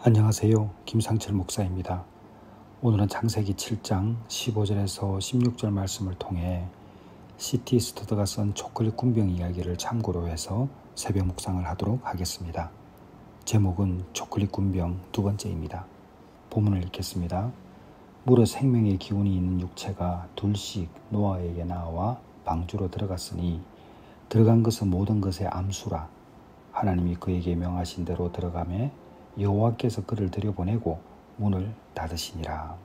안녕하세요. 김상철 목사입니다. 오늘은 창세기 7장 15절에서 16절 말씀을 통해 C.T. 스터드가 쓴 초콜릿 군병 이야기를 참고로 해서 새벽 묵상을 하도록 하겠습니다. 제목은 초콜릿 군병 두 번째입니다. 본문을 읽겠습니다. 무릇 생명의 기운이 있는 육체가 둘씩 노아에게 나와 방주로 들어갔으니 들어간 것은 모든 것의 암수라. 하나님이 그에게 명하신 대로 들어가매 여호와께서 그를 들여보내고 문을 닫으시니라.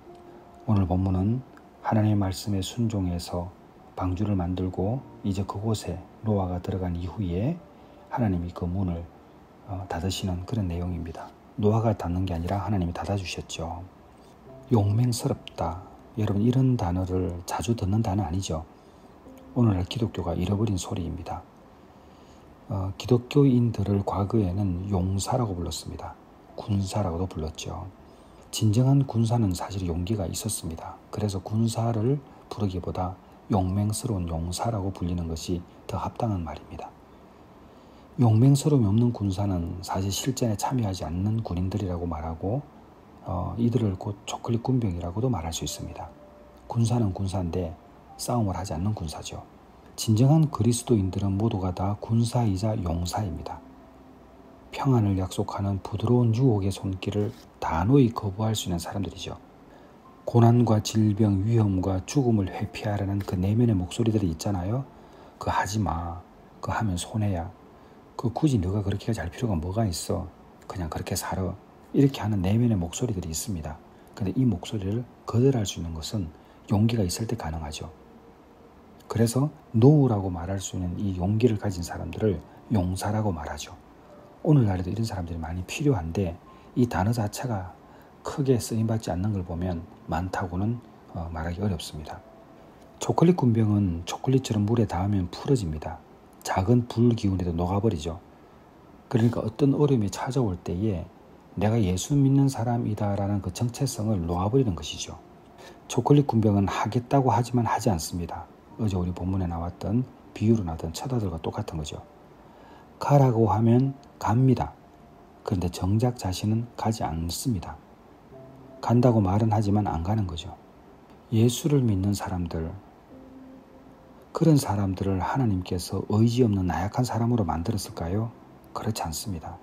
오늘 본문은 하나님의 말씀에 순종해서 방주를 만들고 이제 그곳에 노아가 들어간 이후에 하나님이 그 문을 닫으시는 그런 내용입니다. 노아가 닫는 게 아니라 하나님이 닫아주셨죠. 용맹스럽다. 여러분, 이런 단어를 자주 듣는 단어 아니죠. 오늘날 기독교가 잃어버린 소리입니다. 기독교인들을 과거에는 용사라고 불렀습니다. 군사라고도 불렀죠. 진정한 군사는 사실 용기가 있었습니다. 그래서 군사를 부르기보다 용맹스러운 용사라고 불리는 것이 더 합당한 말입니다. 용맹스러움이 없는 군사는 사실 실전에 참여하지 않는 군인들이라고 말하고 이들을 곧 초콜릿 군병이라고도 말할 수 있습니다. 군사는 군사인데 싸움을 하지 않는 군사죠. 진정한 그리스도인들은 모두가 다 군사이자 용사입니다. 평안을 약속하는 부드러운 유혹의 손길을 단호히 거부할 수 있는 사람들이죠. 고난과 질병, 위험과 죽음을 회피하라는 그 내면의 목소리들이 있잖아요. 그거 하지 마. 그거 하면 손해야. 그 굳이 너가 그렇게 잘 필요가 뭐가 있어. 그냥 그렇게 살아. 이렇게 하는 내면의 목소리들이 있습니다. 그런데 이 목소리를 거절할 수 있는 것은 용기가 있을 때 가능하죠. 그래서 노라고 말할 수 있는 이 용기를 가진 사람들을 용사라고 말하죠. 오늘날에도 이런 사람들이 많이 필요한데 이 단어 자체가 크게 쓰임받지 않는 걸 보면 많다고는 말하기 어렵습니다. 초콜릿 군병은 초콜릿처럼 물에 닿으면 풀어집니다. 작은 불 기운에도 녹아버리죠. 그러니까 어떤 어려움이 찾아올 때에 내가 예수 믿는 사람이다라는 그 정체성을 놓아버리는 것이죠. 초콜릿 군병은 하겠다고 하지만 하지 않습니다. 어제 우리 본문에 나왔던 비유로 나왔던 처자들과 똑같은 거죠. 가라고 하면 갑니다. 그런데 정작 자신은 가지 않습니다. 간다고 말은 하지만 안 가는 거죠. 예수를 믿는 사람들, 그런 사람들을 하나님께서 의지 없는 나약한 사람으로 만들었을까요? 그렇지 않습니다.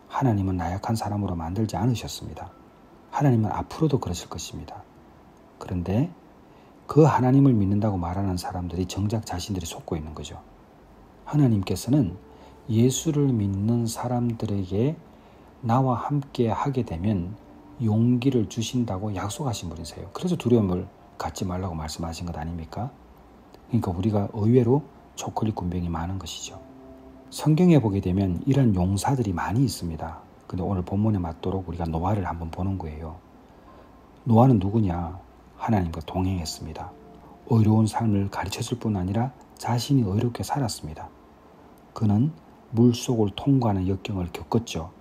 하나님은 나약한 사람으로 만들지 않으셨습니다. 하나님은 앞으로도 그러실 것입니다. 그런데 그 하나님을 믿는다고 말하는 사람들이 정작 자신들이 속고 있는 거죠. 하나님께서는 예수를 믿는 사람들에게 나와 함께 하게 되면 용기를 주신다고 약속하신 분이세요. 그래서 두려움을 갖지 말라고 말씀하신 것 아닙니까? 그러니까 우리가 의외로 초콜릿 군병이 많은 것이죠. 성경에 보게 되면 이런 용사들이 많이 있습니다. 근데 오늘 본문에 맞도록 우리가 노아를 한번 보는 거예요. 노아는 누구냐? 하나님과 동행했습니다. 의로운 삶을 가르쳐줄 뿐 아니라 자신이 의롭게 살았습니다. 그는 물속을 통과하는 역경을 겪었죠.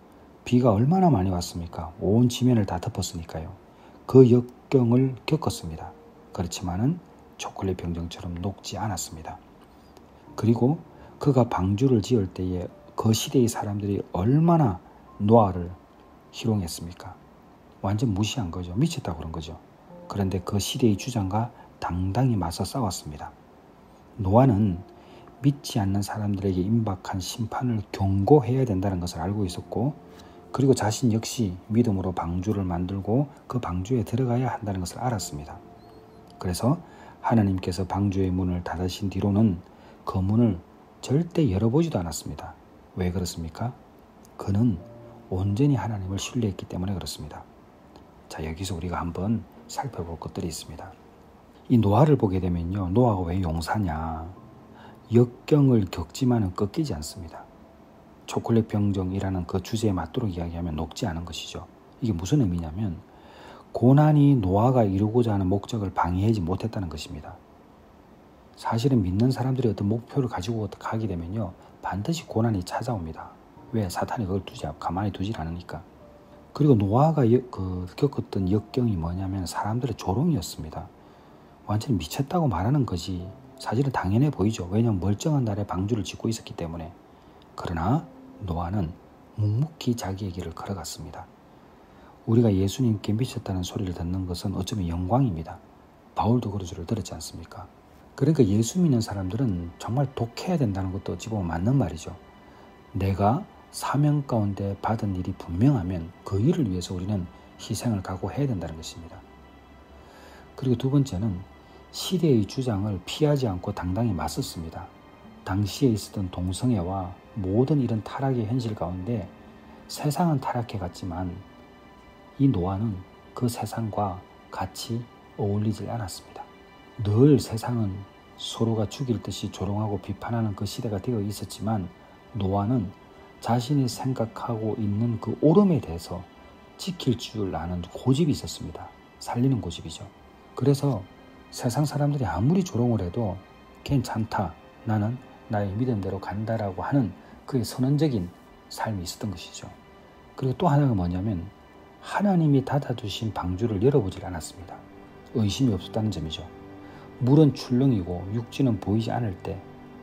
비가 얼마나 많이 왔습니까? 온 지면을 다 덮었으니까요. 그 역경을 겪었습니다. 그렇지만은 초콜릿 병정처럼 녹지 않았습니다. 그리고 그가 방주를 지을 때에 그 시대의 사람들이 얼마나 노아를 희롱했습니까? 완전 무시한 거죠. 미쳤다고 그런 거죠. 그런데 그 시대의 주장과 당당히 맞서 싸웠습니다. 노아는 믿지 않는 사람들에게 임박한 심판을 경고해야 된다는 것을 알고 있었고, 그리고 자신 역시 믿음으로 방주를 만들고 그 방주에 들어가야 한다는 것을 알았습니다. 그래서 하나님께서 방주의 문을 닫으신 뒤로는 그 문을 절대 열어보지도 않았습니다. 왜 그렇습니까? 그는 온전히 하나님을 신뢰했기 때문에 그렇습니다. 자, 여기서 우리가 한번 살펴볼 것들이 있습니다. 이 노아를 보게 되면요, 노아가 왜 용사냐? 역경을 겪지만은 꺾이지 않습니다. 초콜릿 병정이라는 그 주제에 맞도록 이야기하면 녹지 않은 것이죠. 이게 무슨 의미냐면 고난이 노아가 이루고자 하는 목적을 방해하지 못했다는 것입니다. 사실은 믿는 사람들이 어떤 목표를 가지고 가게 되면요, 반드시 고난이 찾아옵니다. 왜? 사탄이 그걸 가만히 두질 않으니까. 그리고 노아가 겪었던 역경이 뭐냐면 사람들의 조롱이었습니다. 완전히 미쳤다고 말하는 거지. 사실은 당연해 보이죠. 왜냐하면 멀쩡한 날에 방주를 짓고 있었기 때문에. 그러나 노아는 묵묵히 자기의 길을 걸어갔습니다. 우리가 예수님께 미쳤다는 소리를 듣는 것은 어쩌면 영광입니다. 바울도 그런 소리를 들었지 않습니까? 그러니까 예수 믿는 사람들은 정말 독해야 된다는 것도 어찌 보면 맞는 말이죠. 내가 사명 가운데 받은 일이 분명하면 그 일을 위해서 우리는 희생을 각오해야 된다는 것입니다. 그리고 두 번째는 시대의 주장을 피하지 않고 당당히 맞섰습니다. 당시에 있었던 동성애와 모든 이런 타락의 현실 가운데 세상은 타락해 갔지만 이 노아는 그 세상과 같이 어울리지 않았습니다. 늘 세상은 서로가 죽일 듯이 조롱하고 비판하는 그 시대가 되어 있었지만 노아는 자신이 생각하고 있는 그 옳음에 대해서 지킬 줄 아는 고집이 있었습니다. 살리는 고집이죠. 그래서 세상 사람들이 아무리 조롱을 해도 괜찮다, 나는 나의 믿음대로 간다라고 하는 그의 선언적인 삶이 있었던 것이죠. 그리고 또 하나가 뭐냐면 하나님이 닫아두신 방주를 열어보질 않았습니다. 의심이 없었다는 점이죠. 물은 출렁이고 육지는 보이지 않을 때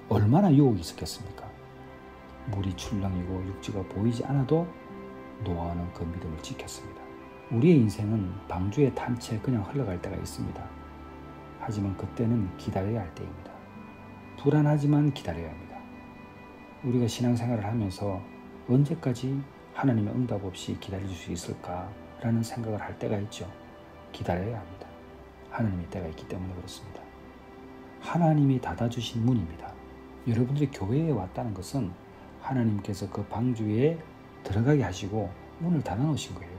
얼마나 유혹이 있었겠습니까? 물이 출렁이고 육지가 보이지 않아도 노아는 그 믿음을 지켰습니다. 우리의 인생은 방주에 탄 채 그냥 흘러갈 때가 있습니다. 하지만 그때는 기다려야 할 때입니다. 불안하지만 기다려야 합니다. 우리가 신앙생활을 하면서 언제까지 하나님의 응답 없이 기다릴 수 있을까라는 생각을 할 때가 있죠. 기다려야 합니다. 하나님의 때가 있기 때문에 그렇습니다. 하나님이 닫아주신 문입니다. 여러분들이 교회에 왔다는 것은 하나님께서 그 방주에 들어가게 하시고 문을 닫아놓으신 거예요.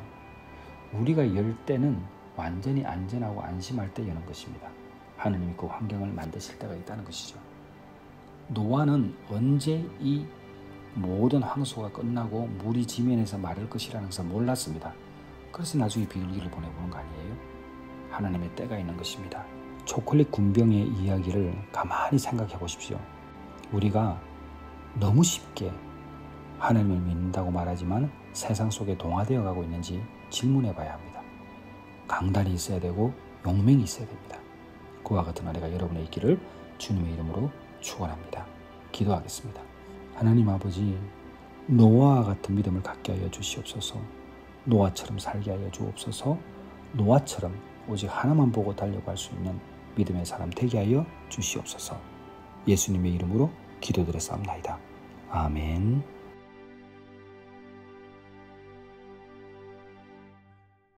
우리가 열 때는 완전히 안전하고 안심할 때 여는 것입니다. 하나님이 그 환경을 만드실 때가 있다는 것이죠. 노아는 언제 이 모든 황소가 끝나고 물이 지면에서 마를 것이라는 것을 몰랐습니다. 그래서 나중에 비둘기를 보내보는 거 아니에요? 하나님의 때가 있는 것입니다. 초콜릿 군병의 이야기를 가만히 생각해 보십시오. 우리가 너무 쉽게 하나님을 믿는다고 말하지만 세상 속에 동화되어 가고 있는지 질문해 봐야 합니다. 강단이 있어야 되고 용맹이 있어야 됩니다. 그와 같은 은혜가 여러분의 있기를 주님의 이름으로 축원합니다. 기도하겠습니다. 하나님 아버지, 노아와 같은 믿음을 갖게 하여 주시옵소서. 노아처럼 살게 하여 주옵소서. 노아처럼 오직 하나만 보고 달려갈 수 있는 믿음의 사람 되게 하여 주시옵소서. 예수님의 이름으로 기도드렸사옵나이다. 아멘.